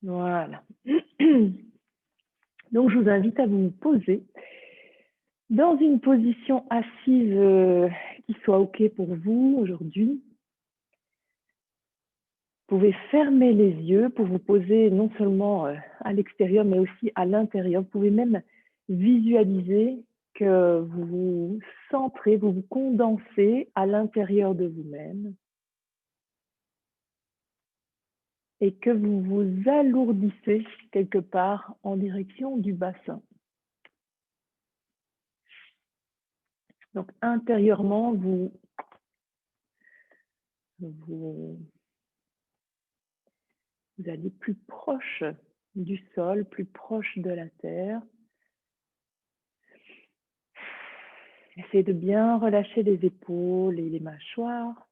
Voilà. Donc, je vous invite à vous poser dans une position assise qui soit OK pour vous aujourd'hui. Vous pouvez fermer les yeux pour vous poser non seulement à l'extérieur, mais aussi à l'intérieur. Vous pouvez même visualiser que vous vous centrez, vous vous condensez à l'intérieur de vous-même et que vous vous alourdissez quelque part en direction du bassin. Donc, intérieurement, vous allez plus proche du sol, plus proche de la terre. Essayez de bien relâcher les épaules et les mâchoires.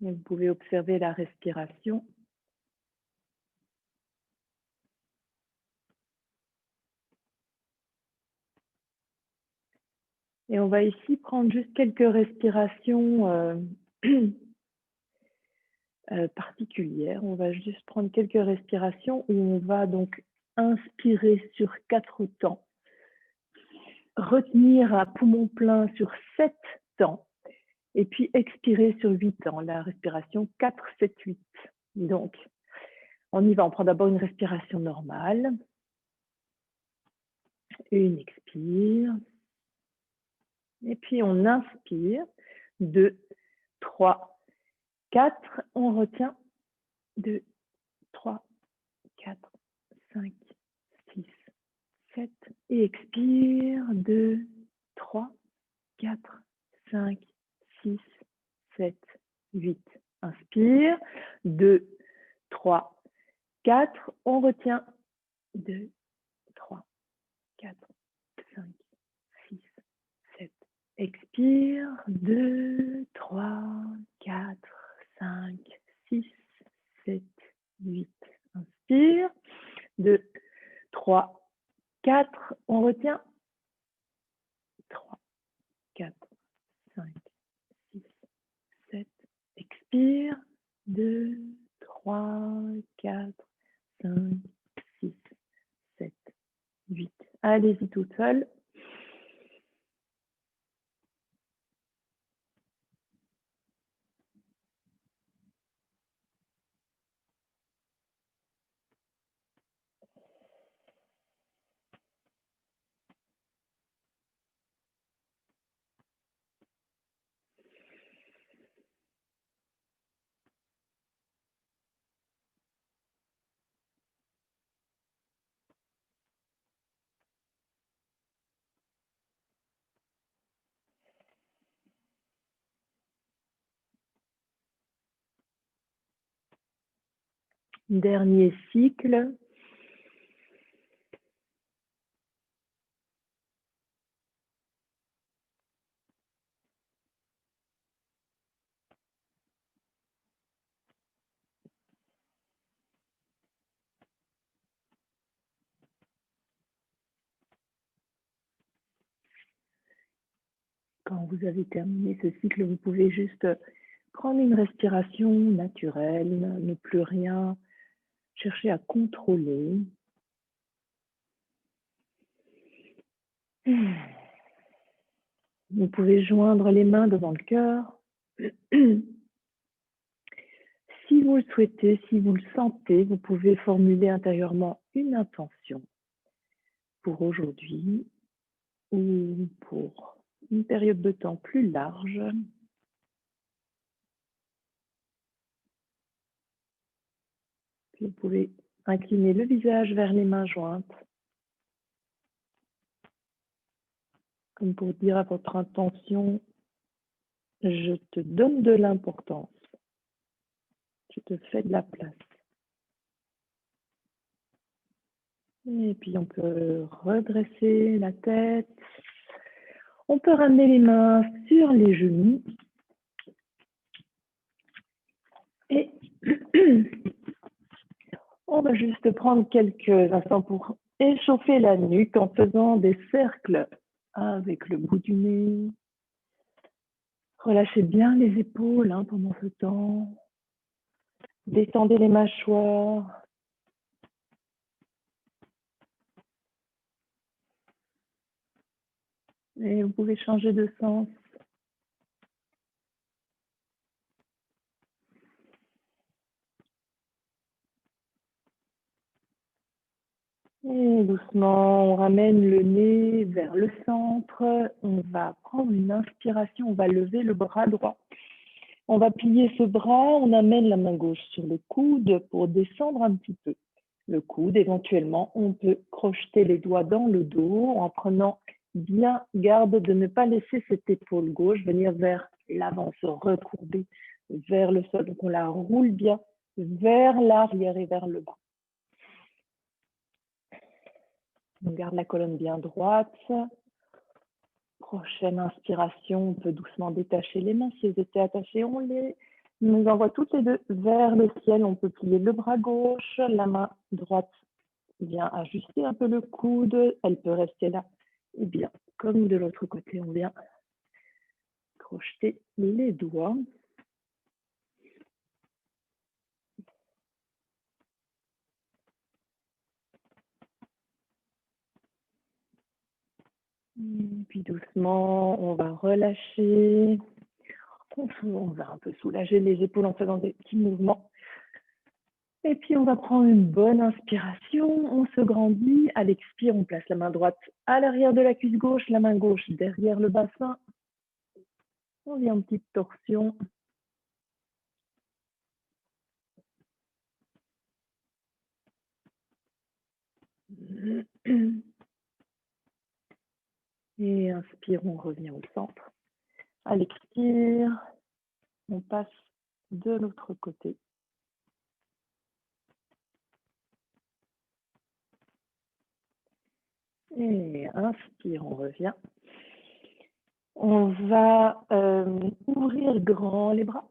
Et vous pouvez observer la respiration. Et on va ici prendre juste quelques respirations particulières. On va juste prendre quelques respirations où on va donc inspirer sur 4 temps, retenir à poumon plein sur 7 temps et puis expirer sur 8 temps. La respiration 4, 7, 8. Donc, on y va. On prend d'abord une respiration normale. Une expire. Et puis, on inspire. 2, 3, 4. On retient. 2, 3, 4, 5, 6, 7. Et expire. 2, 3, 4, 5, 6, 7, 8. Inspire. 2, 3, 4. On retient. 2, 3, 4, 5, 6, 7. Expire. 2, 3, 4, 5, 6, 7, 8. Inspire. 2, 3, 4. On retient. 3, 4, 5, 6, 7. Expire. 2, 3, 4, 5, 6, 7, 8. Allez-y tout seul. Dernier cycle. Quand vous avez terminé ce cycle, vous pouvez juste prendre une respiration naturelle, ne plus rien chercher à contrôler. Vous pouvez joindre les mains devant le cœur. Si vous le souhaitez, si vous le sentez, vous pouvez formuler intérieurement une intention pour aujourd'hui ou pour une période de temps plus large. Puis vous pouvez incliner le visage vers les mains jointes, comme pour dire à votre intention, je te donne de l'importance, je te fais de la place. Et puis on peut redresser la tête, on peut ramener les mains sur les genoux et on va juste prendre quelques instants pour échauffer la nuque en faisant des cercles avec le bout du nez. Relâchez bien les épaules pendant ce temps. Détendez les mâchoires. Et vous pouvez changer de sens. Et doucement, on ramène le nez vers le centre. On va prendre une inspiration, on va lever le bras droit. On va plier ce bras, on amène la main gauche sur le coude pour descendre un petit peu le coude. Éventuellement, on peut crocheter les doigts dans le dos en prenant bien garde de ne pas laisser cette épaule gauche venir vers l'avant, se recourber vers le sol. Donc, on la roule bien vers l'arrière et vers le bas. On garde la colonne bien droite. Prochaine inspiration, on peut doucement détacher les mains. Si elles étaient attachées, on les nous envoie toutes les deux vers le ciel. On peut plier le bras gauche, la main droite vient ajuster un peu le coude. Elle peut rester là. Et bien, comme de l'autre côté, on vient crocheter les doigts. Et puis doucement, on va relâcher. On va un peu soulager les épaules en faisant des petits mouvements. Et puis, on va prendre une bonne inspiration. On se grandit. À l'expire, on place la main droite à l'arrière de la cuisse gauche, la main gauche derrière le bassin. On vient en petite torsion. Et inspire, on revient au centre. À l'expire, on passe de l'autre côté. Et inspire, on revient. On va ouvrir grand les bras.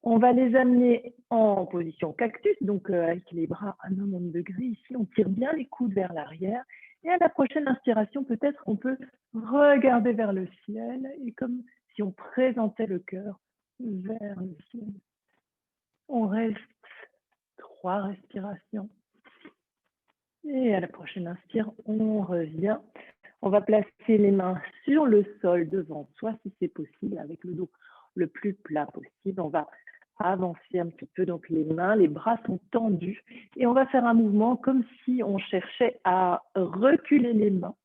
On va les amener en position cactus, donc avec les bras à 90 degrés. Ici, on tire bien les coudes vers l'arrière. Et à la prochaine inspiration, peut-être on peut regarder vers le ciel et comme si on présentait le cœur vers le ciel. On reste 3 respirations. Et à la prochaine inspire, on revient. On va placer les mains sur le sol devant soi, si c'est possible, avec le dos le plus plat possible. On va avancer un petit peu, donc les mains, les bras sont tendus. Et on va faire un mouvement comme si on cherchait à reculer les mains.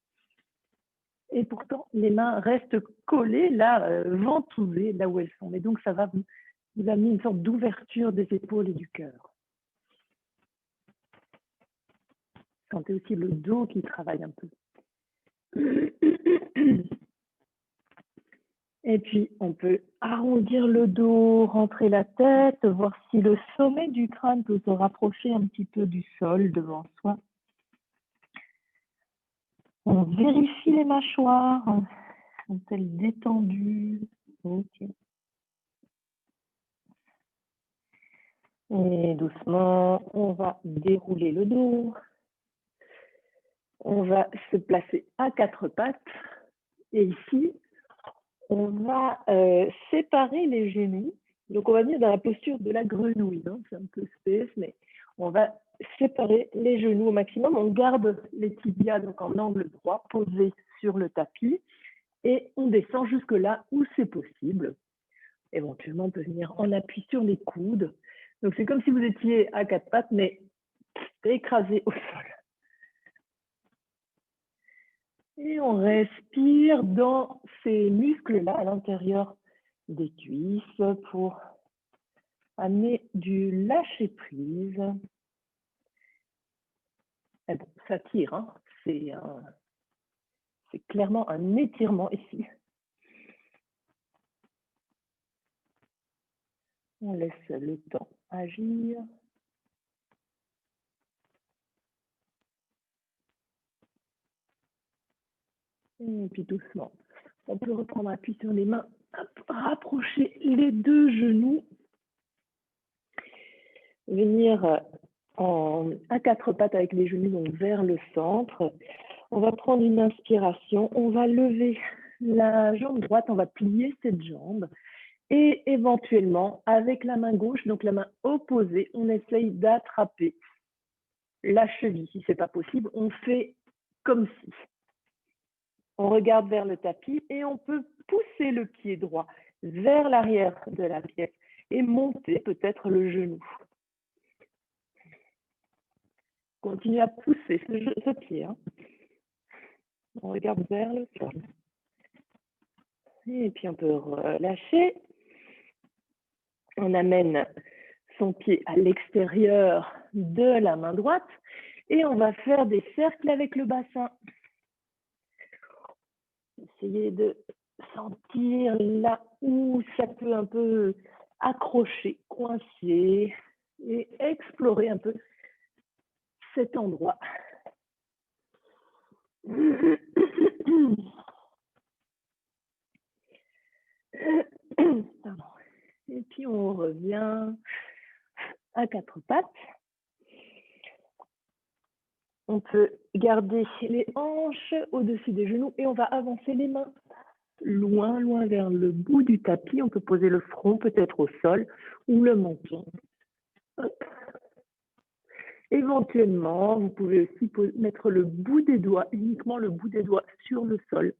Et pourtant, les mains restent collées, là, ventousées, là où elles sont. Et donc, ça va vous amener une sorte d'ouverture des épaules et du cœur. Sentez aussi le dos qui travaille un peu. Et puis, on peut arrondir le dos, rentrer la tête, voir si le sommet du crâne peut se rapprocher un petit peu du sol devant soi. On vérifie les mâchoires. Sont-elles détendues? Ok. Et doucement, on va dérouler le dos. On va se placer à 4 pattes. Et ici, on va séparer les genoux. Donc, on va venir dans la posture de la grenouille. Hein. C'est un peu space, mais on va séparer les genoux au maximum. On garde les tibias donc en angle droit, posés sur le tapis. Et on descend jusque là où c'est possible. Éventuellement, on peut venir en appui sur les coudes. Donc, c'est comme si vous étiez à 4 pattes, mais écrasé au sol. Et on respire dans ces muscles-là à l'intérieur des cuisses pour amener du lâcher-prise. Bon, ça tire, hein. C'est clairement un étirement ici. On laisse le temps agir. Et puis doucement, on peut reprendre appui sur les mains, rapprocher les 2 genoux, venir à 4 pattes avec les genoux donc vers le centre. On va prendre une inspiration, on va lever la jambe droite, on va plier cette jambe Et éventuellement, avec la main gauche, donc la main opposée, on essaye d'attraper la cheville. Si ce n'est pas possible, on fait comme si. On regarde vers le tapis et on peut pousser le pied droit vers l'arrière de la pièce et monter peut-être le genou. Continue à pousser ce pied. Hein. On regarde vers le sol. Et puis on peut relâcher. On amène son pied à l'extérieur de la main droite et on va faire des cercles avec le bassin. Essayez de sentir là où ça peut un peu accrocher, coincer et explorer un peu cet endroit. Pardon. Et puis on revient à quatre pattes. On peut garder les hanches au-dessus des genoux et on va avancer les mains loin, loin vers le bout du tapis. On peut poser le front peut-être au sol ou le menton. Hop. Éventuellement, vous pouvez aussi mettre le bout des doigts, uniquement le bout des doigts sur le sol.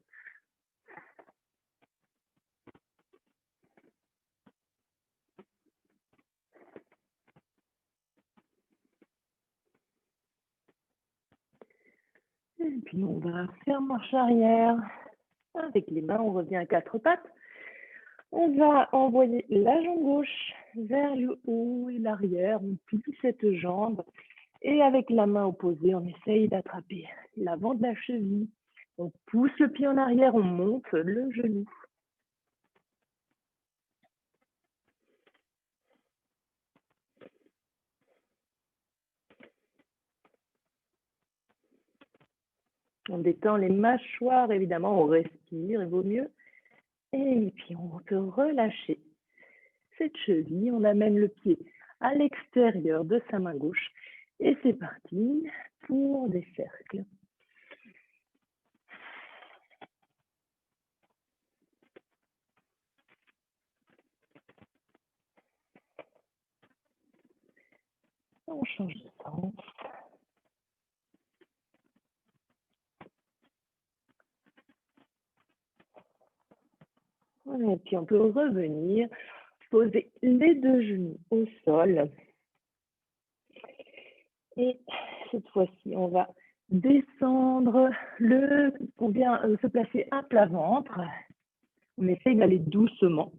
Et puis on va faire marche arrière. Avec les mains, on revient à quatre pattes. On va envoyer la jambe gauche vers le haut et l'arrière. On plie cette jambe. Et avec la main opposée, on essaye d'attraper l'avant de la cheville. On pousse le pied en arrière, on monte le genou. On détend les mâchoires, évidemment, on respire, il vaut mieux. Et puis, on peut relâcher cette cheville. On amène le pied à l'extérieur de sa main gauche. Et c'est parti pour des cercles. On change de sens. Et puis, on peut revenir, poser les deux genoux au sol. Et cette fois-ci, on va descendre on vient se placer à plat ventre. On essaye d'aller doucement.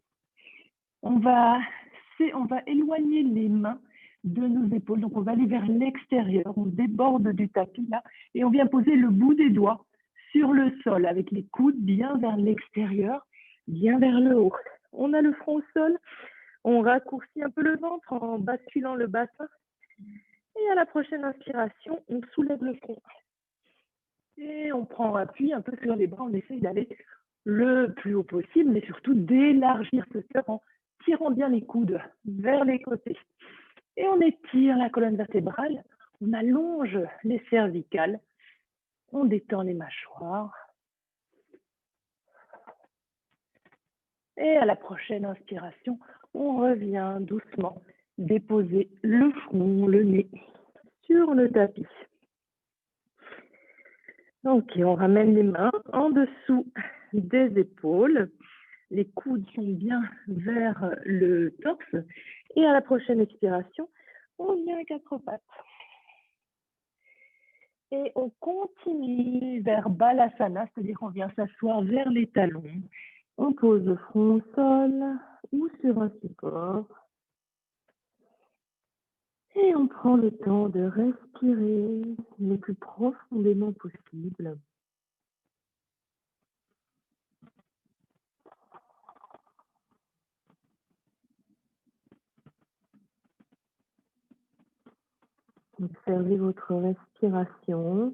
On va éloigner les mains de nos épaules. Donc, on va aller vers l'extérieur. On déborde du tapis là et on vient poser le bout des doigts sur le sol avec les coudes bien vers l'extérieur, bien vers le haut. On a le front au sol. On raccourcit un peu le ventre en basculant le bassin. Et à la prochaine inspiration, on soulève le front. Et on prend appui un peu sur les bras. On essaye d'aller le plus haut possible, mais surtout d'élargir ce cœur en tirant bien les coudes vers les côtés. Et on étire la colonne vertébrale. On allonge les cervicales. On détend les mâchoires. Et à la prochaine inspiration, on revient doucement déposer le front, le nez sur le tapis. Ok, on ramène les mains en dessous des épaules. Les coudes sont bien vers le torse. Et à la prochaine expiration, on vient à quatre pattes. Et on continue vers Balasana, c'est-à-dire qu'on vient s'asseoir vers les talons. On pose le front au sol ou sur un support. Et on prend le temps de respirer le plus profondément possible. Observez votre respiration.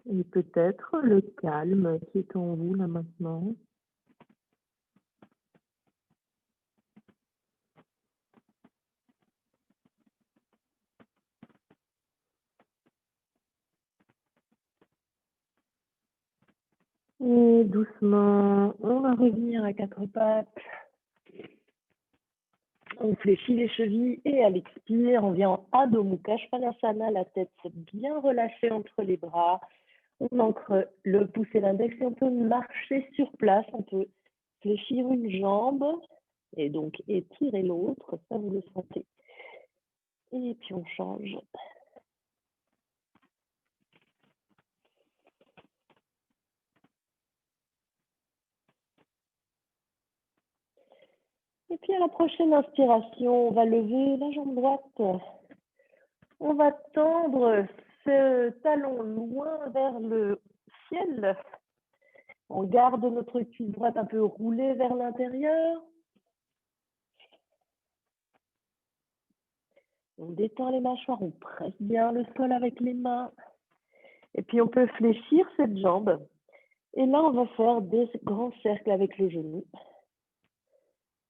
Et peut-être le calme qui est en vous là maintenant. Et doucement, on va revenir à quatre pattes. On fléchit les chevilles et à l'expire, on vient en Adho Mukha Svanasana, la tête bien relâchée entre les bras. On ancre le pouce et l'index et on peut marcher sur place. On peut fléchir une jambe et donc étirer l'autre, ça vous le sentez. Et puis on change. Et puis à la prochaine inspiration, on va lever la jambe droite. On va tendre ce talon loin vers le ciel. On garde notre cuisse droite un peu roulée vers l'intérieur. On détend les mâchoires, on presse bien le sol avec les mains. Et puis on peut fléchir cette jambe. Et là, on va faire des grands cercles avec le genou.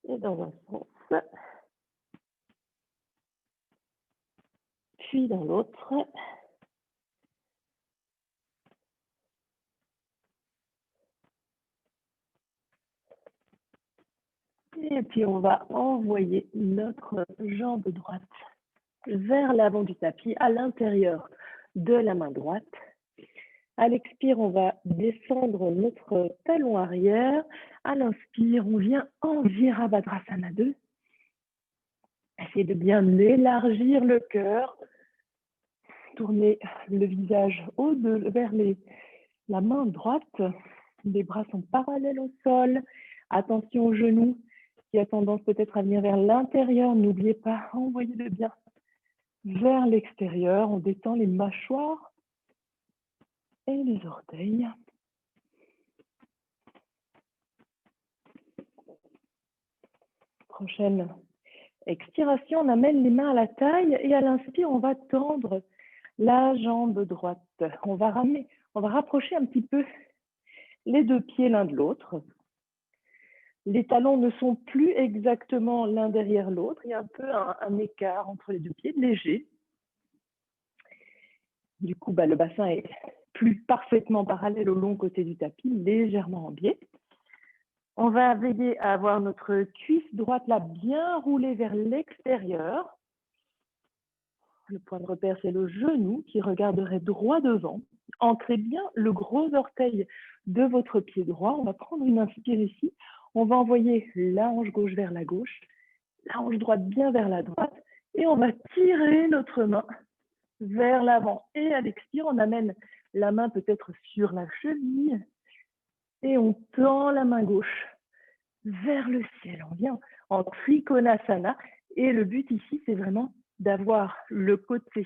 Et dans un sens, puis dans l'autre. Et puis on va envoyer notre jambe droite vers l'avant du tapis, à l'intérieur de la main droite. À l'expire, on va descendre notre talon arrière. À l'inspire, on vient en Virabhadrasana 2. Essayez de bien élargir le cœur. Tournez le visage vers la main droite. Les bras sont parallèles au sol. Attention aux genoux qui a tendance peut-être à venir vers l'intérieur. N'oubliez pas, envoyez-le bien vers l'extérieur. On détend les mâchoires et les orteils. Prochaine expiration, on amène les mains à la taille et à l'inspire, on va tendre la jambe droite. On va rapprocher un petit peu les deux pieds l'un de l'autre. Les talons ne sont plus exactement l'un derrière l'autre. Il y a un peu un écart entre les deux pieds, léger. Du coup, le bassin est plus parfaitement parallèle au long côté du tapis, légèrement en biais. On va veiller à avoir notre cuisse droite là bien roulée vers l'extérieur. Le point de repère, c'est le genou qui regarderait droit devant. Ancrez bien le gros orteil de votre pied droit. On va prendre une inspire ici. On va envoyer la hanche gauche vers la gauche, la hanche droite bien vers la droite. Et on va tirer notre main vers l'avant. Et à l'expire, on amène la main peut-être sur la cheville. Et on tend la main gauche vers le ciel. On vient en Trikonasana. Et le but ici, c'est vraiment d'avoir le côté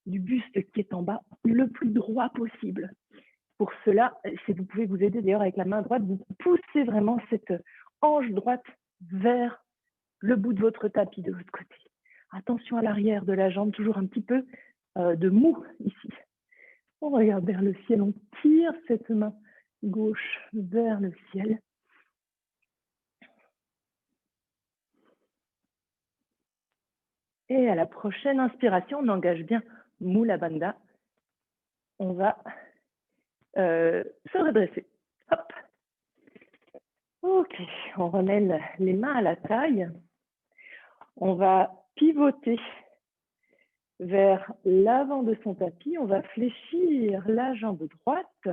du buste qui est en bas le plus droit possible. Pour cela, vous pouvez vous aider d'ailleurs avec la main droite, vous poussez vraiment cette hanche droite vers le bout de votre tapis de l'autre côté. Attention à l'arrière de la jambe, toujours un petit peu de mou ici. On regarde vers le ciel, on tire cette main gauche vers le ciel. Et à la prochaine inspiration, on engage bien Mula Bandha. On va se redresser. Hop. Ok, on ramène les mains à la taille. On va pivoter vers l'avant de son tapis. On va fléchir la jambe droite.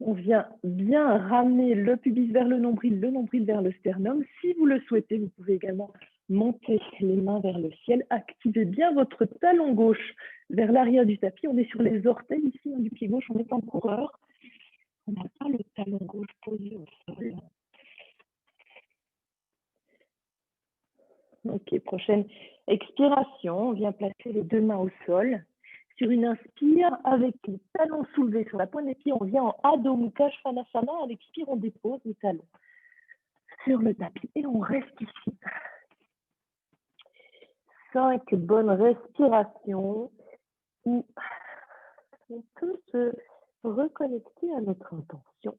On vient bien ramener le pubis vers le nombril vers le sternum. Si vous le souhaitez, vous pouvez également monter les mains vers le ciel. Activez bien votre talon gauche vers l'arrière du tapis. On est sur les orteils ici du pied gauche, on est en coureur. On n'a pas le talon gauche posé au sol. Ok, prochaine expiration. On vient placer les deux mains au sol. Sur une inspire, avec les talons soulevés sur la pointe des pieds, on vient en Adho Mukha Svanasana. À l'expire, on dépose les talons sur le tapis et on reste ici. 5 bonnes respirations où on peut se reconnecter à notre intention.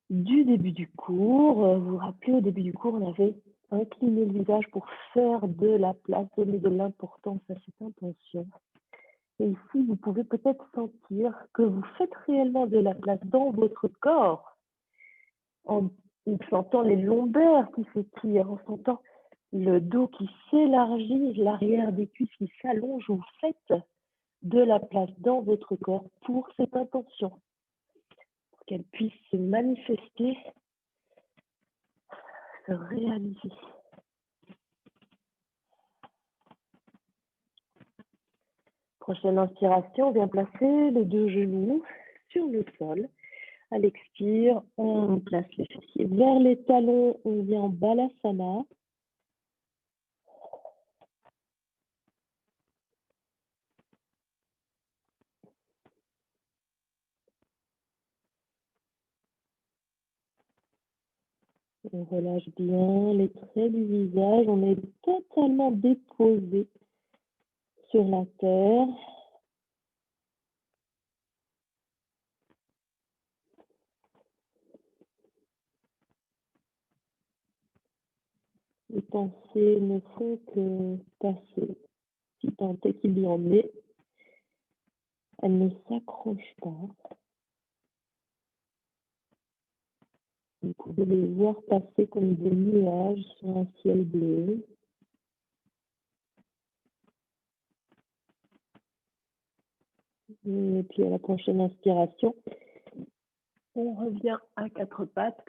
Du début du cours, vous vous rappelez, au début du cours, on avait incliné le visage pour faire de la place, donner de l'importance à cette intention. Et ici, vous pouvez peut-être sentir que vous faites réellement de la place dans votre corps en sentant les lombaires qui s'étirent, en sentant le dos qui s'élargit, l'arrière des cuisses qui s'allonge. Vous faites de la place dans votre corps pour cette intention, pour qu'elle puisse se manifester, se réaliser. Prochaine inspiration, on vient placer les deux genoux sur le sol. À l'expire, on place les fessiers vers les talons, on vient en balasana. On relâche bien les traits du visage, on est totalement déposé sur la terre. Les pensées ne font que passer, si tant est qu'il y en ait. Elles ne s'accrochent pas. Vous pouvez les voir passer comme des nuages sur un ciel bleu. Et puis à la prochaine inspiration, on revient à quatre pattes.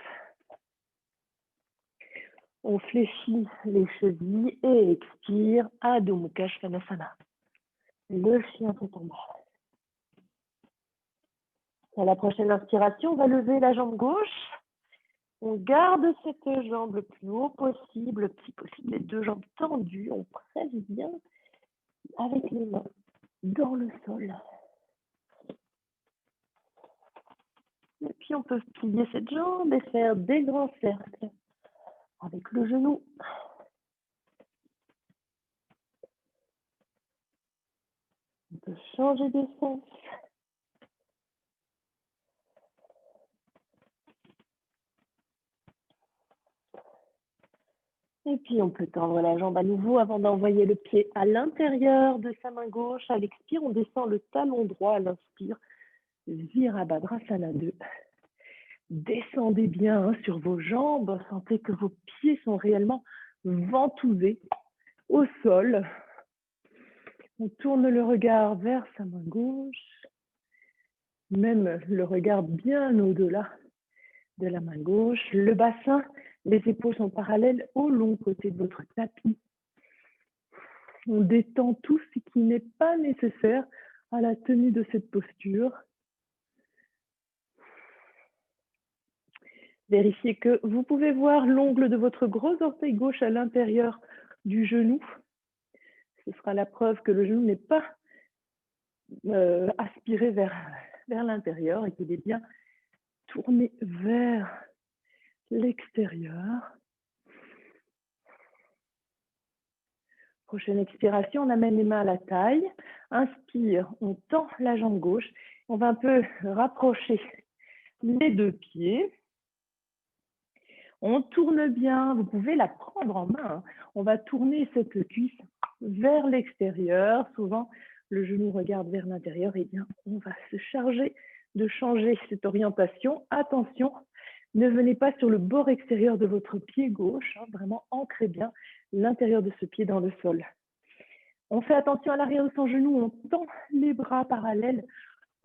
On fléchit les chevilles et expire Adho Mukha Svanasana. Le chien tout en bas. À la prochaine inspiration, on va lever la jambe gauche. On garde cette jambe le plus haut possible, si possible, les deux jambes tendues. On presse bien avec les mains dans le sol. Et puis on peut plier cette jambe et faire des grands cercles avec le genou. On peut changer de sens. Et puis on peut tendre la jambe à nouveau avant d'envoyer le pied à l'intérieur de sa main gauche. À l'expire, on descend le talon droit. À l'inspire, Virabhadrasana 2. Descendez bien sur vos jambes. Sentez que vos pieds sont réellement ventousés au sol. On tourne le regard vers sa main gauche. Même le regard bien au-delà de la main gauche. Le bassin, les épaules sont parallèles au long côté de votre tapis. On détend tout ce qui n'est pas nécessaire à la tenue de cette posture. Vérifiez que vous pouvez voir l'ongle de votre gros orteil gauche à l'intérieur du genou. Ce sera la preuve que le genou n'est pas aspiré vers l'intérieur et qu'il est bien tourné vers l'extérieur. Prochaine expiration, on amène les mains à la taille. Inspire, on tend la jambe gauche. On va un peu rapprocher les deux pieds. On tourne bien, vous pouvez la prendre en main. On va tourner cette cuisse vers l'extérieur. Souvent, le genou regarde vers l'intérieur. Et bien, on va se charger de changer cette orientation. Attention, ne venez pas sur le bord extérieur de votre pied gauche. Vraiment, ancrez bien l'intérieur de ce pied dans le sol. On fait attention à l'arrière de son genou. On tend les bras parallèles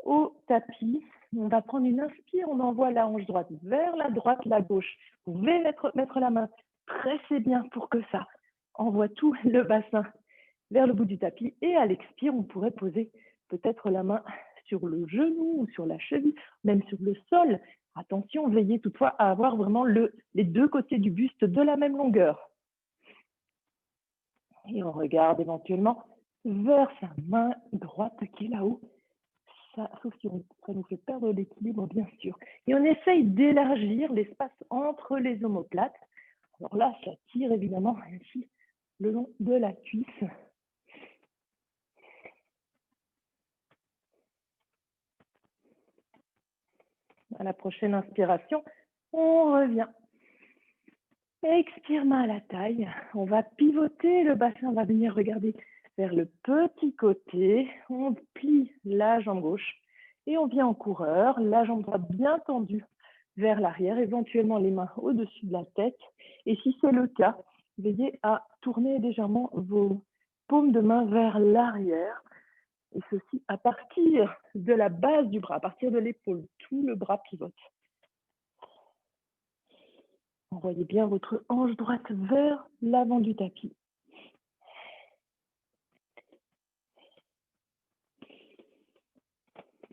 au tapis. On va prendre une inspire, on envoie la hanche droite vers la droite, la gauche. Vous pouvez mettre la main, pressez bien pour que ça envoie tout le bassin vers le bout du tapis. Et à l'expire, on pourrait poser peut-être la main sur le genou ou sur la cheville, même sur le sol. Attention, veillez toutefois à avoir vraiment les deux côtés du buste de la même longueur. Et on regarde éventuellement vers sa main droite qui est là-haut. Sauf si ça nous fait perdre l'équilibre, bien sûr. Et on essaye d'élargir l'espace entre les omoplates. Alors là, ça tire évidemment ainsi le long de la cuisse. À la prochaine inspiration, on revient. Expire, main à la taille. On va pivoter, le bassin va venir regarder vers le petit côté. On plie la jambe gauche et on vient en coureur, la jambe droite bien tendue vers l'arrière, éventuellement les mains au-dessus de la tête. Et si c'est le cas, veillez à tourner légèrement vos paumes de main vers l'arrière. Et ceci à partir de la base du bras, à partir de l'épaule, tout le bras pivote. Envoyez bien votre hanche droite vers l'avant du tapis.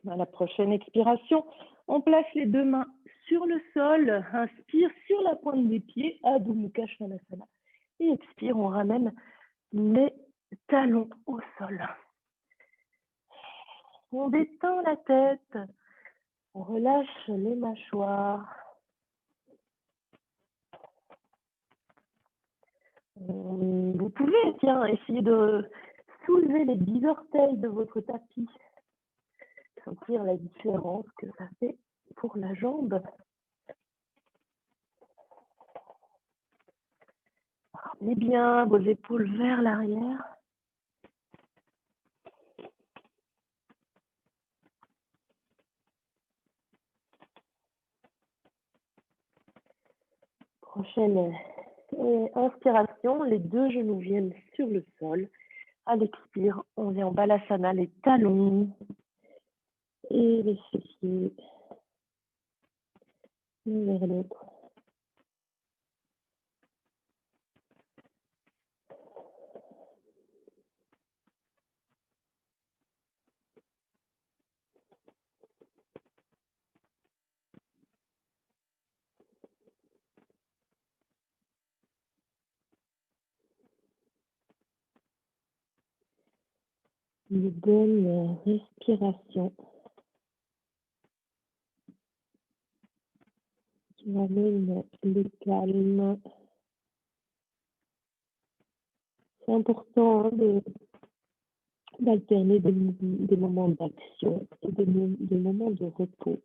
À la prochaine expiration, on place les deux mains sur le sol, inspire sur la pointe des pieds, Adho Mukha Svanasana. Et expire, on ramène les talons au sol. On détend la tête, on relâche les mâchoires. Vous pouvez essayer de soulever les 10 orteils de votre tapis. Sentir la différence que ça fait pour la jambe. Ramenez bien vos épaules vers l'arrière. Prochaine inspiration, les deux genoux viennent sur le sol. À l'expire, on vient en balasana, les talons et les fessiers l'un vers l'autre. Une bonne respiration qui amène le calme. C'est important d'alterner des moments d'action et des moments de repos.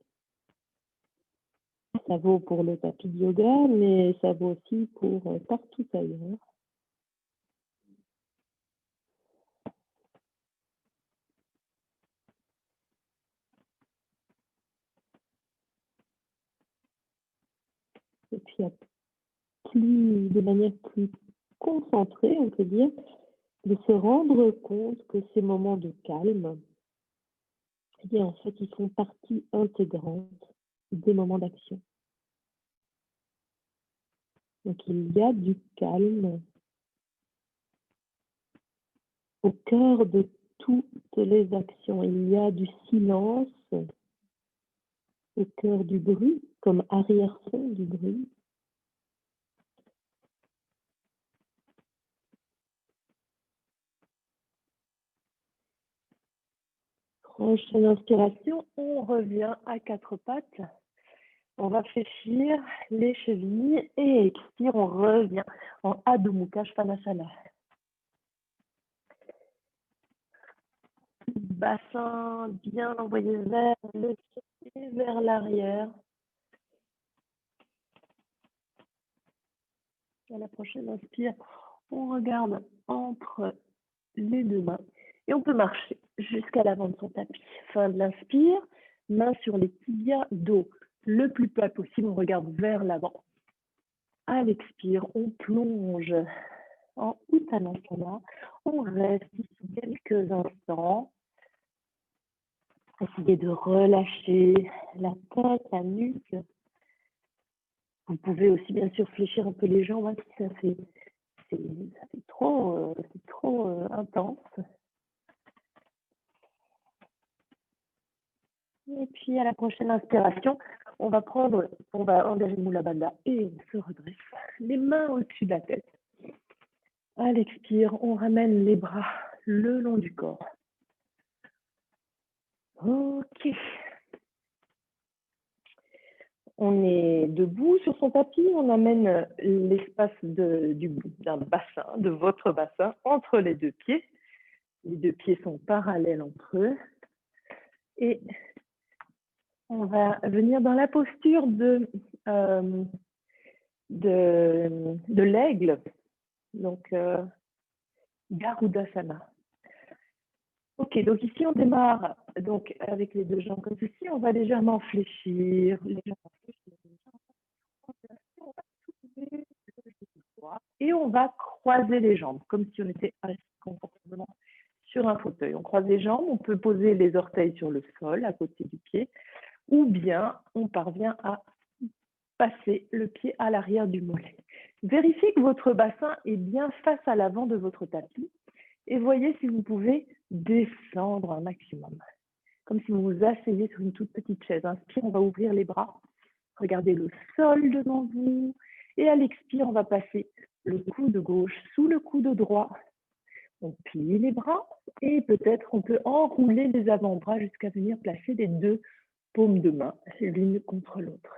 Ça vaut pour le tapis de yoga, mais ça vaut aussi pour partout ailleurs. Et puis, de manière plus concentrée, on peut dire, de se rendre compte que ces moments de calme, eh bien, en fait, ils font partie intégrante des moments d'action. Donc, il y a du calme au cœur de toutes les actions. Il y a du silence au cœur du bruit, comme arrière-fond du bruit. Prochaine inspiration, on revient à quatre pattes. On va fléchir les chevilles et expire, on revient en Adho Mukha Svanasana. Bassin bien envoyé vers le pied, vers l'arrière. À la prochaine inspire, on regarde entre les deux mains et on peut marcher jusqu'à l'avant de son tapis. Fin de l'inspire, main sur les tibias, dos le plus bas possible, on regarde vers l'avant. À l'expire, on plonge en Uttanasana. On reste ici quelques instants. Essayez de relâcher la tête, la nuque. Vous pouvez aussi bien sûr fléchir un peu les jambes si ça fait trop intense. Et puis à la prochaine inspiration, on va engager le Mula Bandha et on se redresse. Les mains au-dessus de la tête. À l'expire, on ramène les bras le long du corps. Ok. On est debout sur son tapis, on amène l'espace d'un bassin, de votre bassin, entre les deux pieds. Les deux pieds sont parallèles entre eux. Et on va venir dans la posture de l'aigle, donc Garudasana. Ok, donc ici on démarre donc avec les deux jambes comme ceci. On va légèrement fléchir les jambes. Et on va croiser les jambes, comme si on était assis confortablement sur un fauteuil. On croise les jambes, on peut poser les orteils sur le sol à côté du pied, ou bien on parvient à passer le pied à l'arrière du mollet. Vérifiez que votre bassin est bien face à l'avant de votre tapis et voyez si vous pouvez descendre un maximum, comme si vous vous asseyez sur une toute petite chaise. Inspire, on va ouvrir les bras, regardez le sol devant vous, et à l'expire, on va passer le coude gauche sous le coude droit. On plie les bras et peut-être on peut enrouler les avant-bras jusqu'à venir placer les deux paumes de main l'une contre l'autre.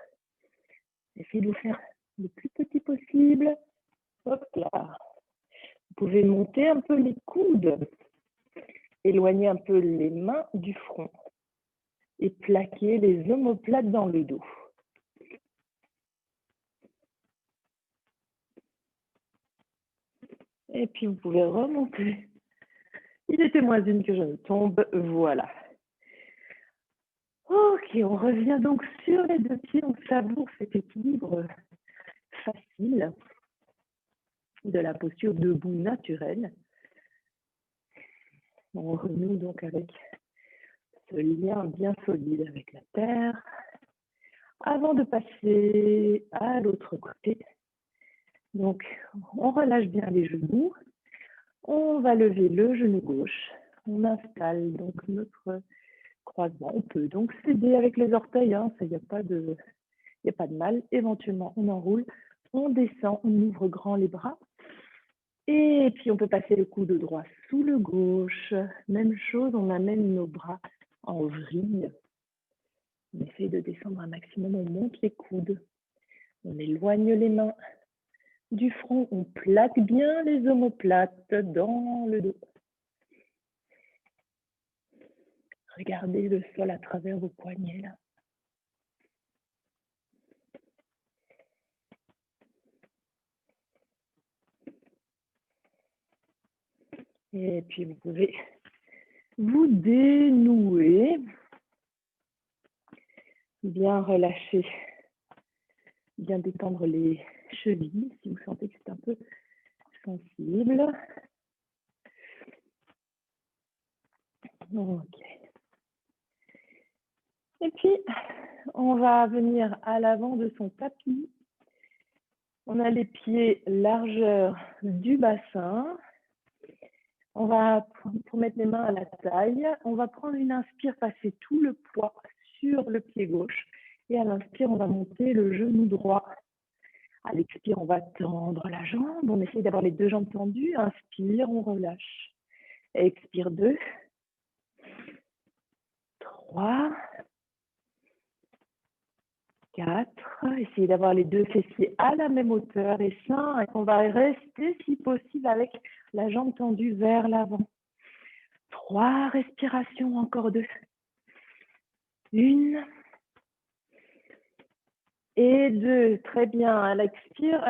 Essayez de vous faire le plus petit possible. Hop là. Vous pouvez monter un peu les coudes, éloigner un peu les mains du front et plaquer les omoplates dans le dos. Et puis vous pouvez remonter. Il était moins une que je ne tombe. Voilà. Ok, on revient donc sur les deux pieds. On savoure cet équilibre facile de la posture debout naturelle. On renoue donc avec ce lien bien solide avec la terre. Avant de passer à l'autre côté, donc on relâche bien les genoux. On va lever le genou gauche. On installe donc notre croisement. On peut donc s'aider avec les orteils, hein, ça, il n'y a pas de mal. Éventuellement, on enroule, on descend, on ouvre grand les bras. Et puis, on peut passer le coude droit sous le gauche. Même chose, on amène nos bras en vrille. On essaye de descendre un maximum, on monte les coudes. On éloigne les mains du front, on plaque bien les omoplates dans le dos. Regardez le sol à travers vos poignets là. Et puis vous pouvez vous dénouer, bien relâcher, bien détendre les chevilles si vous sentez que c'est un peu sensible. Ok. Et puis, on va venir à l'avant de son tapis. On a les pieds largeur du bassin. On va, pour mettre les mains à la taille, on va prendre une inspire, passer tout le poids sur le pied gauche. Et à l'inspire, on va monter le genou droit. À l'expire, on va tendre la jambe. On essaye d'avoir les deux jambes tendues. Inspire, on relâche. Expire 2, 3, 4. Essayez d'avoir les deux fessiers à la même hauteur. Et 5. On va rester, si possible, avec la jambe tendue vers l'avant. 3 respirations, encore 2. 1. Et 2, très bien. À l'inspire,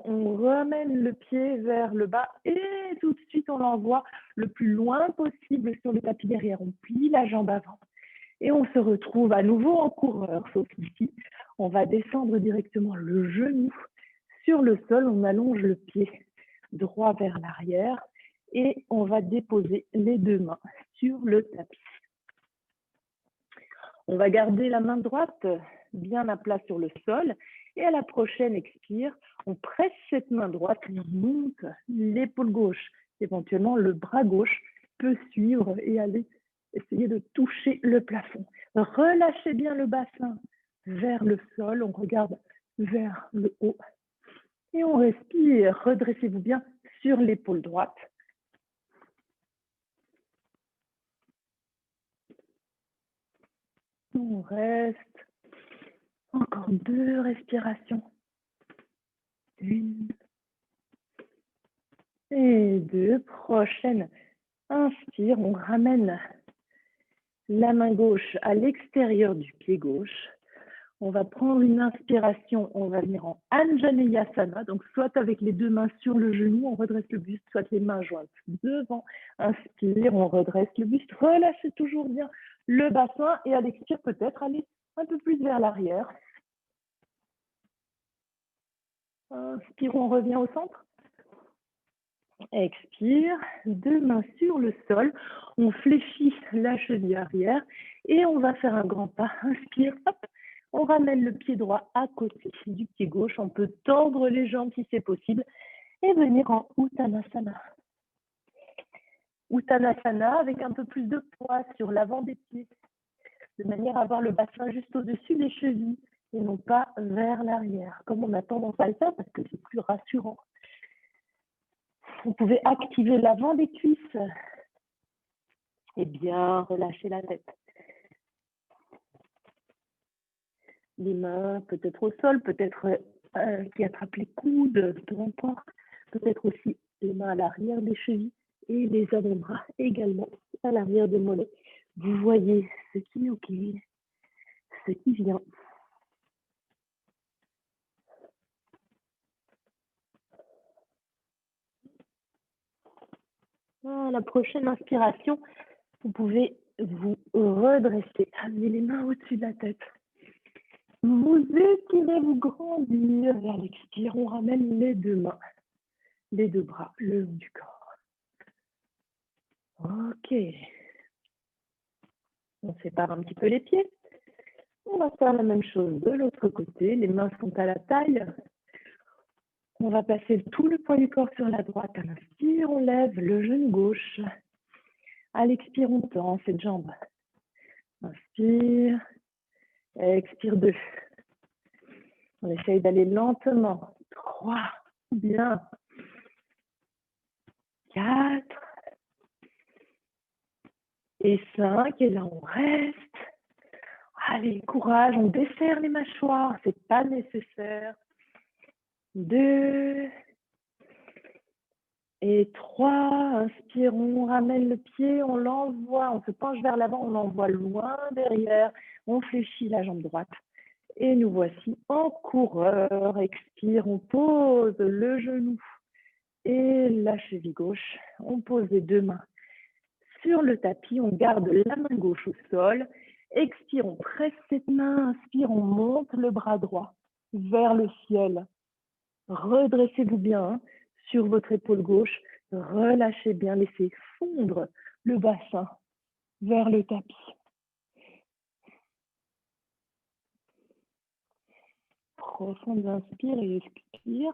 on ramène le pied vers le bas et tout de suite, on l'envoie le plus loin possible sur le tapis derrière. On plie la jambe avant et on se retrouve à nouveau en coureur, sauf ici, on va descendre directement le genou sur le sol. On allonge le pied droit vers l'arrière et on va déposer les deux mains sur le tapis. On va garder la main droite bien à plat sur le sol et à la prochaine expire, on presse cette main droite et on monte l'épaule gauche. Éventuellement, le bras gauche peut suivre et aller essayer de toucher le plafond. Relâchez bien le bassin vers le sol, on regarde vers le haut et on respire. Redressez-vous bien sur l'épaule droite. On reste. Encore 2 respirations. 1 et 2. Prochaine inspire, on ramène la main gauche à l'extérieur du pied gauche. On va prendre une inspiration, on va venir en Anjaneyasana, donc soit avec les deux mains sur le genou, on redresse le buste, soit les mains jointes devant. Inspire, on redresse le buste, relâchez toujours bien le bassin et à l'expire peut-être aller un peu plus vers l'arrière. Inspire, on revient au centre. Expire, deux mains sur le sol, on fléchit la cheville arrière et on va faire un grand pas. Inspire, hop, on ramène le pied droit à côté du pied gauche, on peut tendre les jambes si c'est possible et venir en Uttanasana. Uttanasana avec un peu plus de poids sur l'avant des pieds, de manière à avoir le bassin juste au-dessus des chevilles et non pas vers l'arrière, comme on a tendance à le faire parce que c'est plus rassurant. Vous pouvez activer l'avant des cuisses et bien relâcher la tête. Les mains peut-être au sol, peut-être qui attrapent les coudes, peu importe. Peut-être aussi les mains à l'arrière des chevilles et les avant-bras également à l'arrière des mollets. Vous voyez ce qui est OK, ce qui vient. À la prochaine inspiration, vous pouvez vous redresser, amener les mains au-dessus de la tête. Vous étirez, vous grandir vers l'expire. On ramène les deux mains, les deux bras, le haut du corps. OK. On sépare un petit peu les pieds. On va faire la même chose de l'autre côté. Les mains sont à la taille. On va passer tout le poids du corps sur la droite. À l'inspire, on lève le genou gauche. À l'expire, on tend cette jambe. Inspire. Expire 2. On essaye d'aller lentement. 3. Bien. 4. Et 5. Et là, on reste. Allez, courage. On desserre les mâchoires. C'est pas nécessaire. 2. Et 3, inspire, on ramène le pied, on l'envoie, on se penche vers l'avant, on l'envoie loin derrière, on fléchit la jambe droite. Et nous voici en coureur. Expire, on pose le genou et la cheville gauche. On pose les deux mains sur le tapis, on garde la main gauche au sol. Expire, on presse cette main, inspire, on monte le bras droit vers le ciel. Redressez-vous bien sur votre épaule gauche. Relâchez bien, laissez fondre le bassin vers le tapis. Profonde inspire et expire.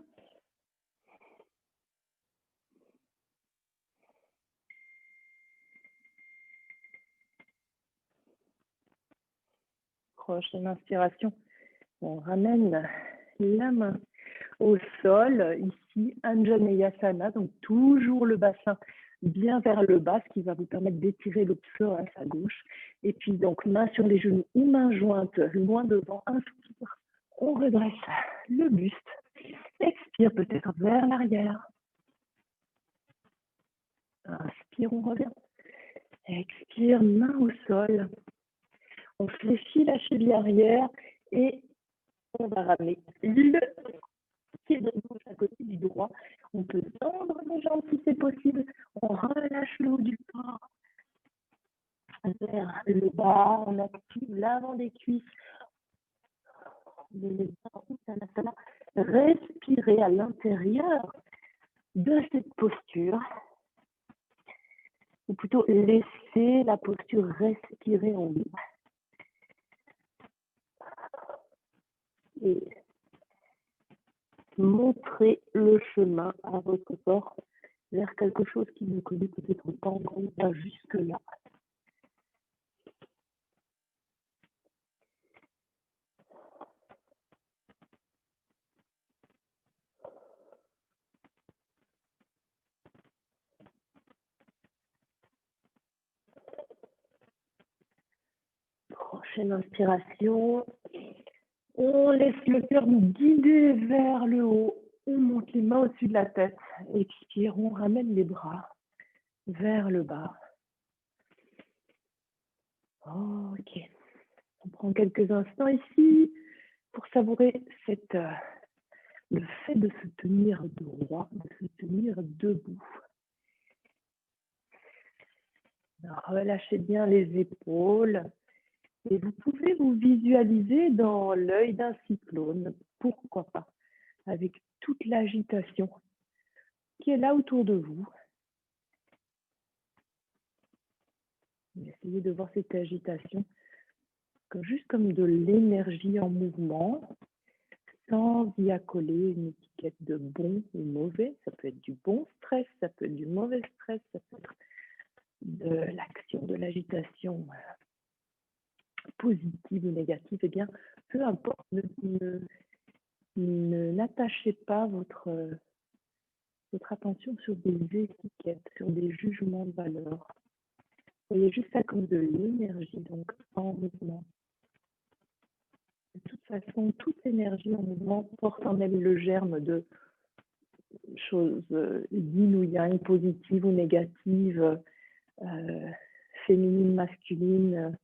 Prochaine inspiration. On ramène la main au sol, ici, Anjaneyasana, donc toujours le bassin bien vers le bas, ce qui va vous permettre d'étirer le psoas à gauche. Et puis donc, main sur les genoux ou main jointe, loin devant, inspire. On redresse le buste. Expire peut-être vers l'arrière. Inspire, on revient. Expire, main au sol. On fléchit la cheville arrière et on va ramener le pied de gauche à côté du droit. On peut tendre les jambes si c'est possible. On relâche le haut du corps vers le bas. On active l'avant des cuisses. Respirez à l'intérieur de cette posture. Ou plutôt laissez la posture respirer en vous. Et montrez le chemin à votre corps vers quelque chose qui ne connaît peut-être pas encore, pas jusque-là. Prochaine inspiration. On laisse le cœur nous guider vers le haut. On monte les mains au-dessus de la tête. Expire, on ramène les bras vers le bas. Ok. On prend quelques instants ici. savourer le fait de se tenir droit, de se tenir debout. Alors, relâchez bien les épaules et vous pouvez vous visualiser dans l'œil d'un cyclone, pourquoi pas, avec toute l'agitation qui est là autour de vous. Essayez de voir cette agitation juste comme de l'énergie en mouvement, sans y accoler une étiquette de bon ou mauvais. Ça peut être du bon stress, ça peut être du mauvais stress, ça peut être de l'action, de l'agitation positive ou négative. Eh bien, peu importe, n'attachez pas votre attention sur des étiquettes, sur des jugements de valeur. Voyez juste ça comme de l'énergie, donc en mouvement. De toute façon, toute énergie en mouvement porte en elle le germe de choses yin ou yang, positives ou négatives, féminines, masculines.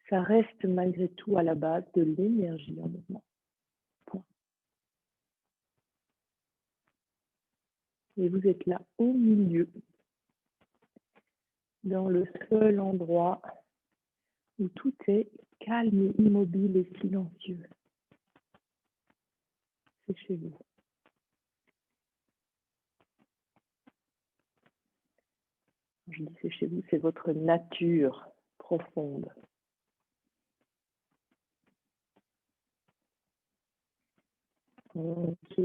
Ça reste malgré tout à la base de l'énergie en mouvement. Point. Et vous êtes là au milieu, dans le seul endroit où tout est calme et immobile et silencieux. C'est chez vous. Je dis c'est chez vous, c'est votre nature profonde. Ok.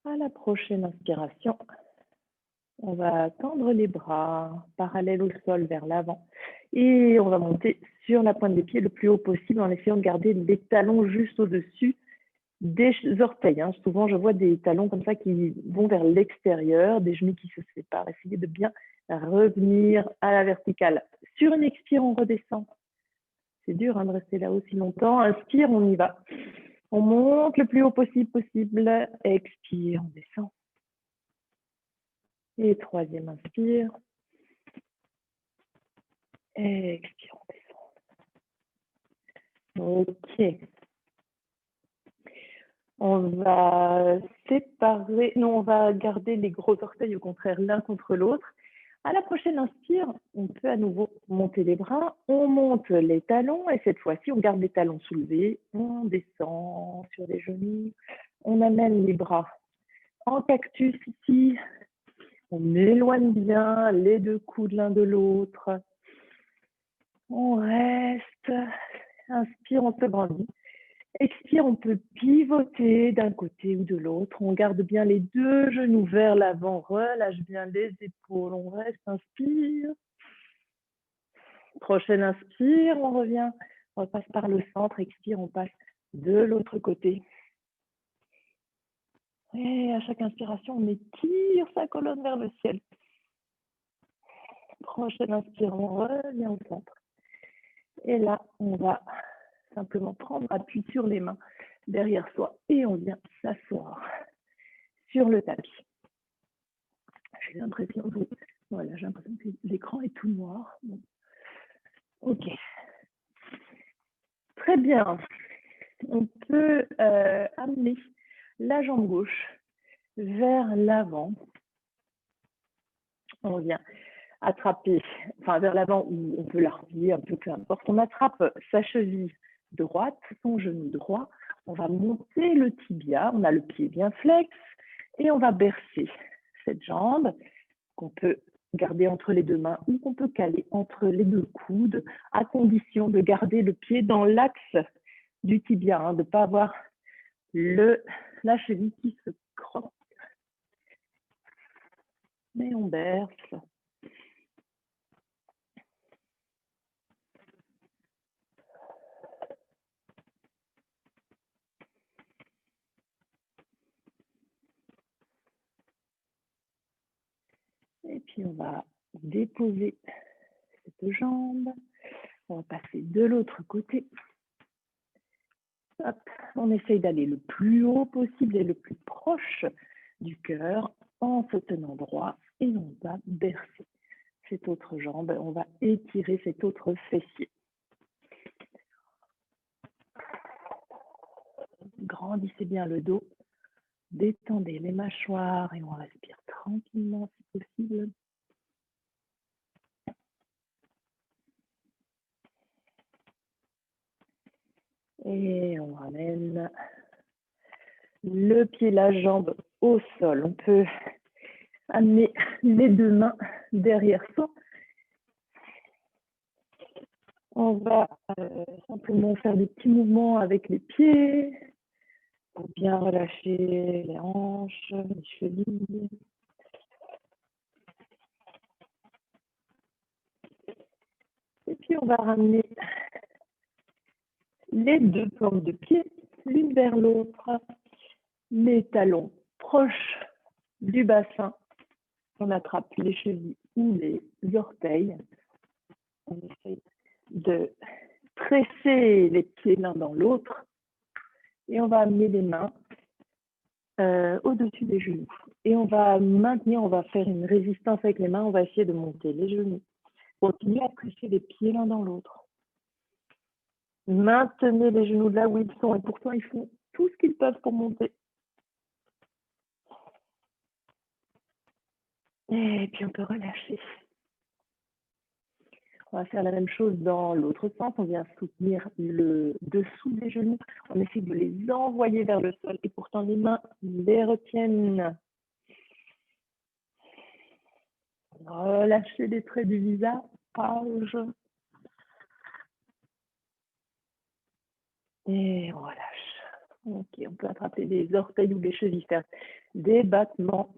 À la prochaine inspiration, on va tendre les bras parallèles au sol vers l'avant et on va monter sur la pointe des pieds le plus haut possible en essayant de garder les talons juste au-dessus des orteils. Souvent, je vois des talons comme ça qui vont vers l'extérieur, des genoux qui se séparent. Essayez de bien revenir à la verticale. Sur une expire, on redescend. C'est dur de rester là aussi longtemps. Inspire, on y va. On monte le plus haut possible. Expire, on descend. Et troisième inspire. Expire, on descend. Ok. On va séparer, non, on va garder les gros orteils au contraire l'un contre l'autre. À la prochaine inspire, on peut à nouveau monter les bras, on monte les talons et cette fois-ci, on garde les talons soulevés, on descend sur les genoux, on amène les bras en cactus ici, on éloigne bien les deux coudes l'un de l'autre, on reste, inspire, on se grandit. Expire, on peut pivoter d'un côté ou de l'autre. On garde bien les deux genoux vers l'avant. Relâche bien les épaules. On reste, inspire. Prochaine inspire, on revient. On repasse par le centre. Expire, on passe de l'autre côté. Et à chaque inspiration, on étire sa colonne vers le ciel. Prochaine inspire, on revient au centre. Et là, on va simplement prendre appui sur les mains derrière soi et on vient s'asseoir sur le tapis. J'ai l'impression que l'écran est tout noir. Bon. Ok. Très bien. On peut amener la jambe gauche vers l'avant. On vient attraper, vers l'avant ou on peut la replier un peu, peu importe. On attrape sa cheville droite, son genou droit. On va monter le tibia. On a le pied bien flex et on va bercer cette jambe qu'on peut garder entre les deux mains ou qu'on peut caler entre les deux coudes à condition de garder le pied dans l'axe du tibia, de ne pas avoir la cheville qui se croque. Mais on berce. Et puis on va déposer cette jambe. On va passer de l'autre côté. Hop, on essaye d'aller le plus haut possible et le plus proche du cœur en se tenant droit et on va bercer cette autre jambe. On va étirer cet autre fessier. Grandissez bien le dos. Détendez les mâchoires et on respire tranquillement si possible. Et on ramène le pied, la jambe au sol. On peut amener les deux mains derrière soi. On va simplement faire des petits mouvements avec les pieds pour bien relâcher les hanches, les chevilles. Et puis on va ramener les deux plantes de pied l'une vers l'autre, les talons proches du bassin. On attrape les chevilles ou les orteils. On essaie de presser les pieds l'un dans l'autre et on va amener les mains au-dessus des genoux. Et on va maintenir, on va faire une résistance avec les mains, on va essayer de monter les genoux. Continuez à presser les pieds l'un dans l'autre. Maintenez les genoux là où ils sont et pourtant ils font tout ce qu'ils peuvent pour monter. Et puis on peut relâcher. On va faire la même chose dans l'autre sens. On vient soutenir le dessous des genoux. On essaie de les envoyer vers le sol et pourtant les mains les retiennent. Relâchez les traits du visage. Et on relâche. Ok, on peut attraper les orteils ou les chevilles, faire des battements.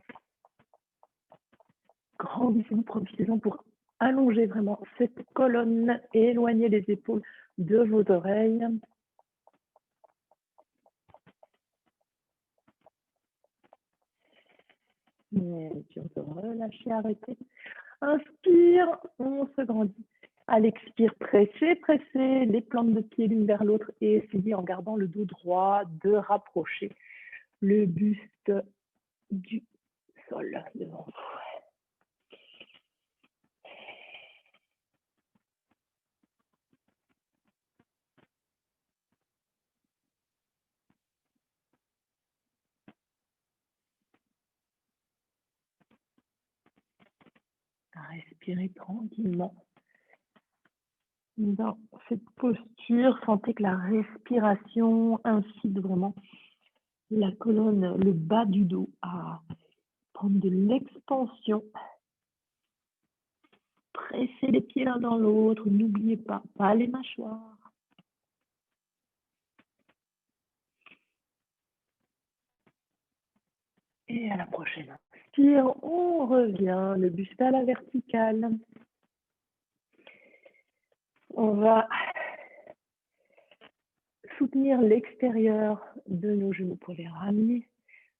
Grandissez-vous, profitez-en pour allonger vraiment cette colonne et éloigner les épaules de vos oreilles. Et puis on peut relâcher, arrêter. Inspire, on se grandit. À l'expire, pressez les plantes de pied l'une vers l'autre et essayez en gardant le dos droit de rapprocher le buste du sol devant vous. Respirez tranquillement dans cette posture. Sentez que la respiration incite vraiment la colonne, le bas du dos à prendre de l'expansion. Pressez les pieds l'un dans l'autre. N'oubliez pas les mâchoires. Et à la prochaine inspire, on revient, le buste à la verticale. On va soutenir l'extérieur de nos genoux pour les ramener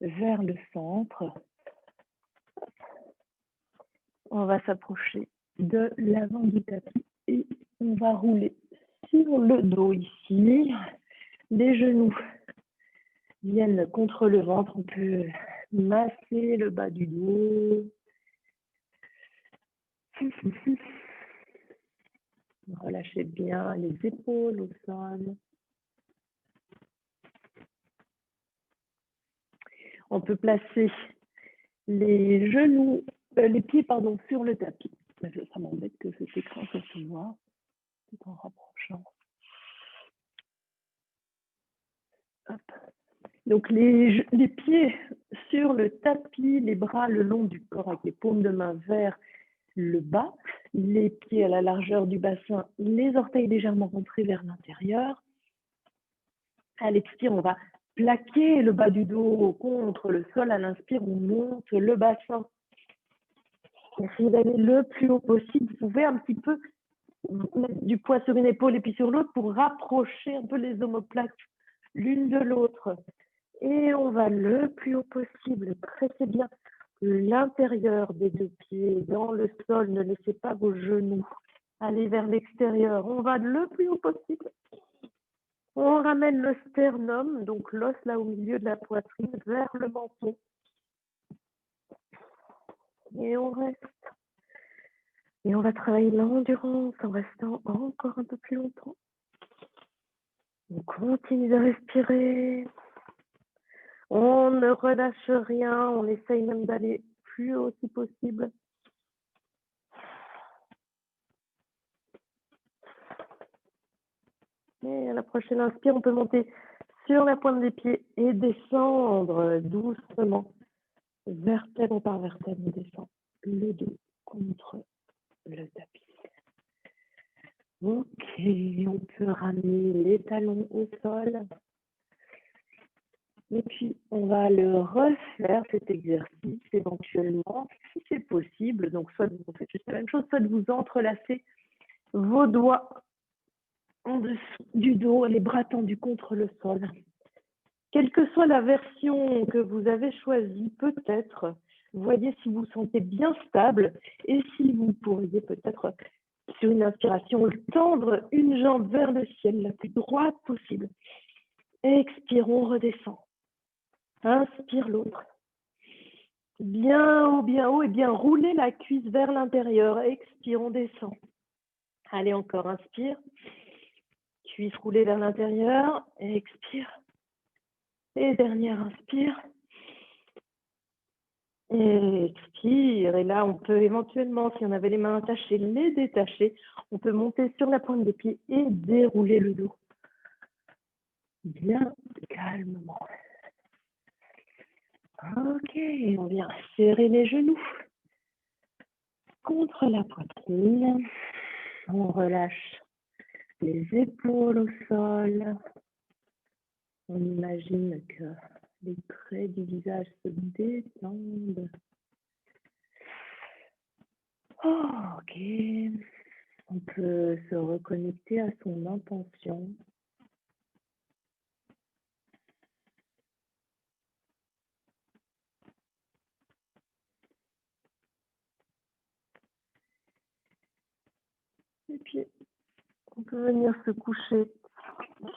vers le centre. On va s'approcher de l'avant du tapis et on va rouler sur le dos ici. Les genoux viennent contre le ventre. On peut masser le bas du dos. Relâchez bien les épaules au sol. On peut placer les genoux, les pieds sur le tapis. Ça m'embête que cet écran se voit tout en rapprochant. Hop. Donc les pieds sur le tapis, les bras le long du corps avec les paumes de main vers le bas, les pieds à la largeur du bassin, les orteils légèrement rentrés vers l'intérieur. À l'expire, on va plaquer le bas du dos contre le sol. À l'inspire, on monte le bassin. Essayez d'aller le plus haut possible. Vous pouvez un petit peu mettre du poids sur une épaule et puis sur l'autre pour rapprocher un peu les omoplates l'une de l'autre. Et on va le plus haut possible. Pressez bien l'intérieur des deux pieds dans le sol. Ne laissez pas vos genoux aller vers l'extérieur. On va le plus haut possible. On ramène le sternum, donc l'os là au milieu de la poitrine, vers le menton. Et on reste. Et on va travailler l'endurance en restant encore un peu plus longtemps. On continue de respirer. On ne relâche rien, on essaye même d'aller plus haut si possible. Et à la prochaine inspire, on peut monter sur la pointe des pieds et descendre doucement, vertèbre par vertèbre, on descend le dos contre le tapis. Ok, on peut ramener les talons au sol. Et puis, on va le refaire, cet exercice, éventuellement, si c'est possible. Donc, soit vous faites juste la même chose, soit vous entrelacez vos doigts en dessous du dos, les bras tendus contre le sol. Quelle que soit la version que vous avez choisie, peut-être, voyez si vous vous sentez bien stable et si vous pourriez peut-être, sur une inspiration, tendre une jambe vers le ciel la plus droite possible. Expire, on redescend. Inspire l'autre. Bien haut, et bien rouler la cuisse vers l'intérieur. Expire, on descend. Allez, encore, inspire. Cuisse roulée vers l'intérieur. Expire. Et dernière, inspire. Et expire. Et là, on peut éventuellement, si on avait les mains attachées, les détacher. On peut monter sur la pointe des pieds et dérouler le dos. Bien calmement. Ok, on vient serrer les genoux contre la poitrine. On relâche les épaules au sol. On imagine que les traits du visage se détendent. Ok. On peut se reconnecter à son intention. Et puis, on peut venir se coucher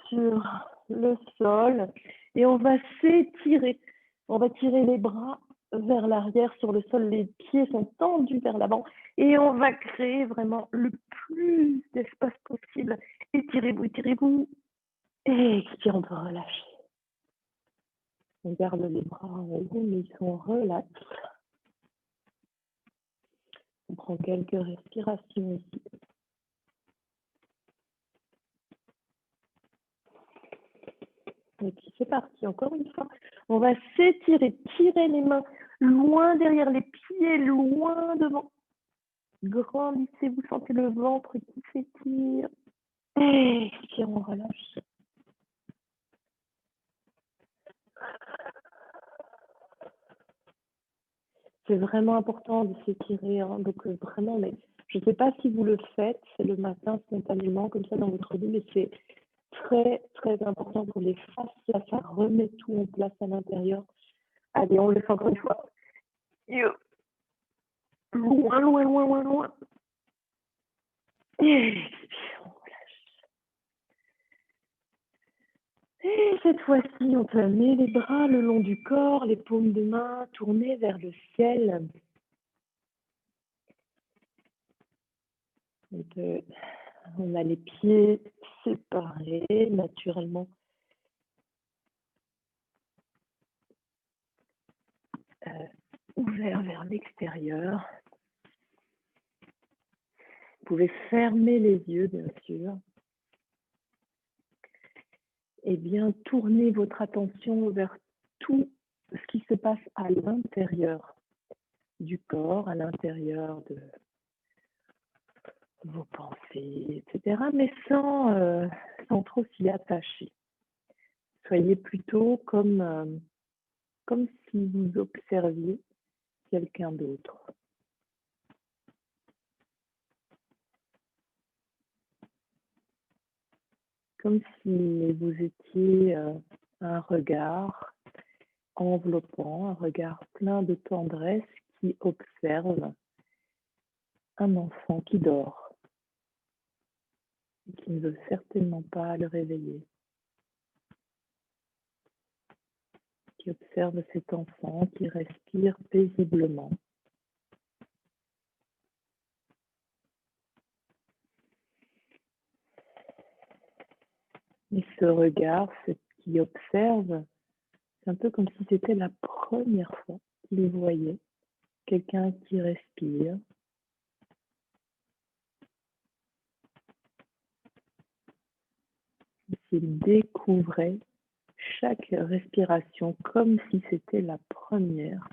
sur le sol et on va s'étirer. On va tirer les bras vers l'arrière sur le sol, les pieds sont tendus vers l'avant et on va créer vraiment le plus d'espace possible. Étirez-vous, étirez-vous. Et expire, on peut relâcher. On garde les bras en haut, mais ils sont relax. On prend quelques respirations ici. Et puis c'est parti, encore une fois. On va s'étirer, tirer les mains loin derrière les pieds, loin devant. Grandissez, vous sentez le ventre qui s'étire. Expire, on relâche. C'est vraiment important de s'étirer, hein. Donc vraiment, mais je ne sais pas si vous le faites le matin spontanément, comme ça dans votre vie, mais c'est très, très important pour les fascias, ça remet tout en place à l'intérieur. Allez, on le fait encore une fois. Loin, loin, loin, loin, loin. Et expire, on relâche. Et cette fois-ci, on peut amener les bras le long du corps, les paumes de main tournées vers le ciel. On a les pieds séparés naturellement. Ouverts vers l'extérieur. Vous pouvez fermer les yeux, bien sûr. Et bien tourner votre attention vers tout ce qui se passe à l'intérieur du corps, à l'intérieur de vos pensées, etc., mais sans trop s'y attacher. Soyez plutôt comme si vous observiez quelqu'un d'autre. Comme si vous étiez un regard enveloppant, un regard plein de tendresse qui observe un enfant qui dort et qui ne veut certainement pas le réveiller. Qui observe cet enfant qui respire paisiblement. Et ce regard, qui observe C'est un peu comme si c'était la première fois qu'il voyait quelqu'un qui respire. S'il découvrait chaque respiration comme si c'était la première.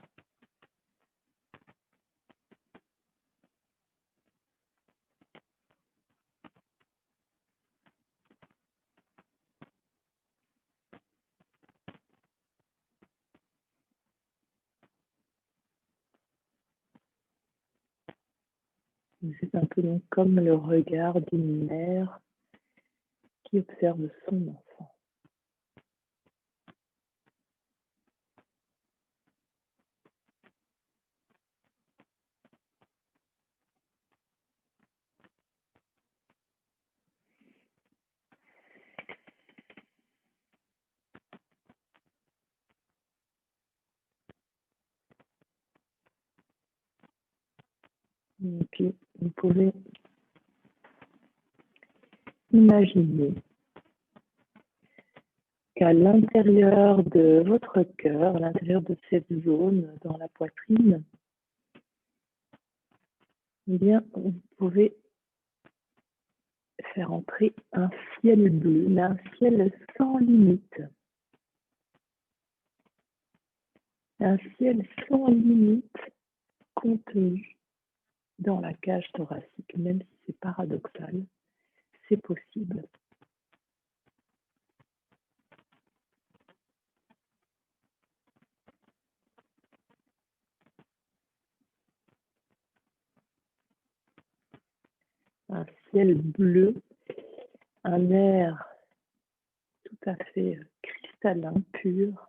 C'est un peu donc comme le regard d'une mère qui observe son enfant. Et puis, vous pouvez imaginer qu'à l'intérieur de votre cœur, à l'intérieur de cette zone dans la poitrine, eh bien, vous pouvez faire entrer un ciel bleu, mais un ciel sans limite. Un ciel sans limite contenu dans la cage thoracique, même si c'est paradoxal, c'est possible. Un ciel bleu, un air tout à fait cristallin, pur.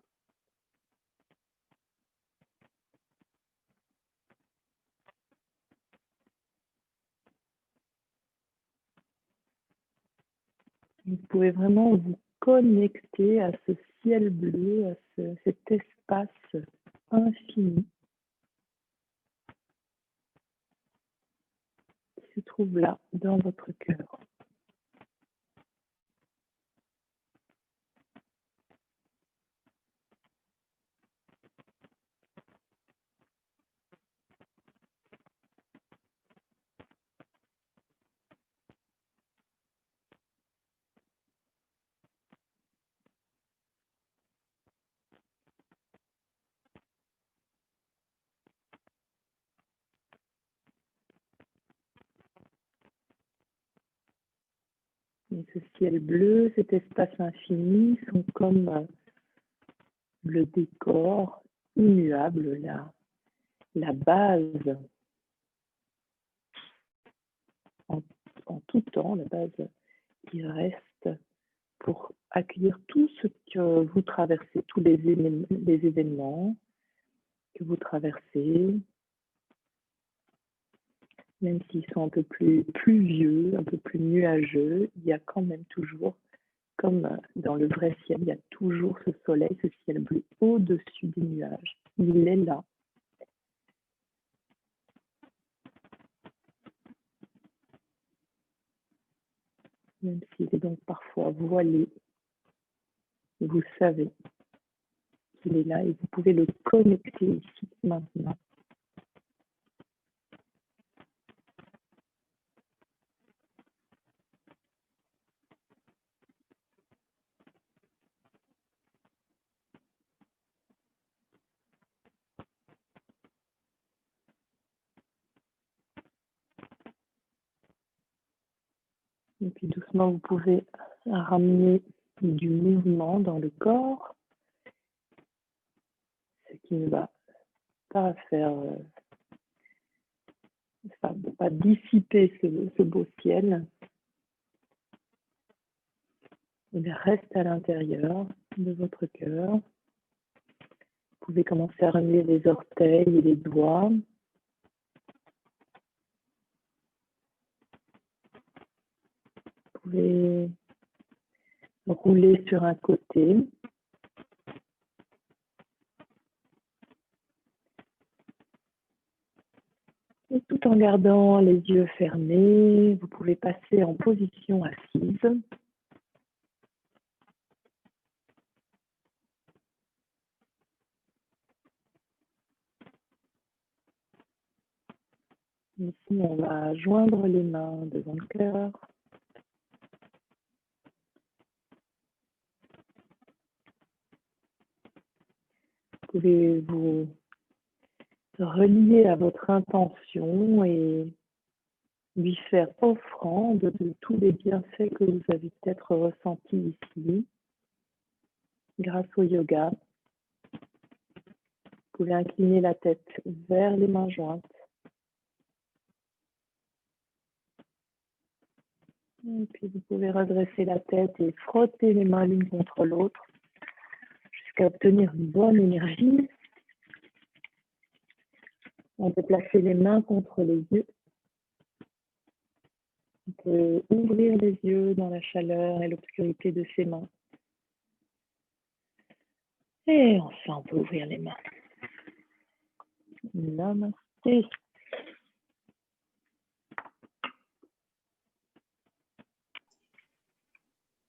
Vous pouvez vraiment vous connecter à ce ciel bleu, à cet espace infini qui se trouve là, dans votre cœur. Et ce ciel bleu, cet espace infini sont comme le décor immuable, la base en tout temps, la base qui reste pour accueillir tout ce que vous traversez, tous les événements que vous traversez, même s'ils sont un peu plus pluvieux, un peu plus nuageux, il y a quand même toujours, comme dans le vrai ciel, il y a toujours ce soleil, ce ciel bleu au-dessus des nuages. Il est là. Même s'il est donc parfois voilé, vous savez qu'il est là et vous pouvez le connecter ici, maintenant. Et puis doucement, vous pouvez ramener du mouvement dans le corps, ce qui ne va pas faire, pas dissiper ce beau ciel. Il reste à l'intérieur de votre cœur. Vous pouvez commencer à remuer les orteils et les doigts. Vous pouvez rouler sur un côté. Et tout en gardant les yeux fermés, vous pouvez passer en position assise. Ici, on va joindre les mains devant le cœur. Vous pouvez vous relier à votre intention et lui faire offrande de tous les bienfaits que vous avez peut-être ressentis ici grâce au yoga. Vous pouvez incliner la tête vers les mains jointes. Et puis vous pouvez redresser la tête et frotter les mains l'une contre l'autre jusqu'à obtenir une bonne énergie. On peut placer les mains contre les yeux. On peut ouvrir les yeux dans la chaleur et l'obscurité de ses mains. Et enfin, on peut ouvrir les mains. Namasté.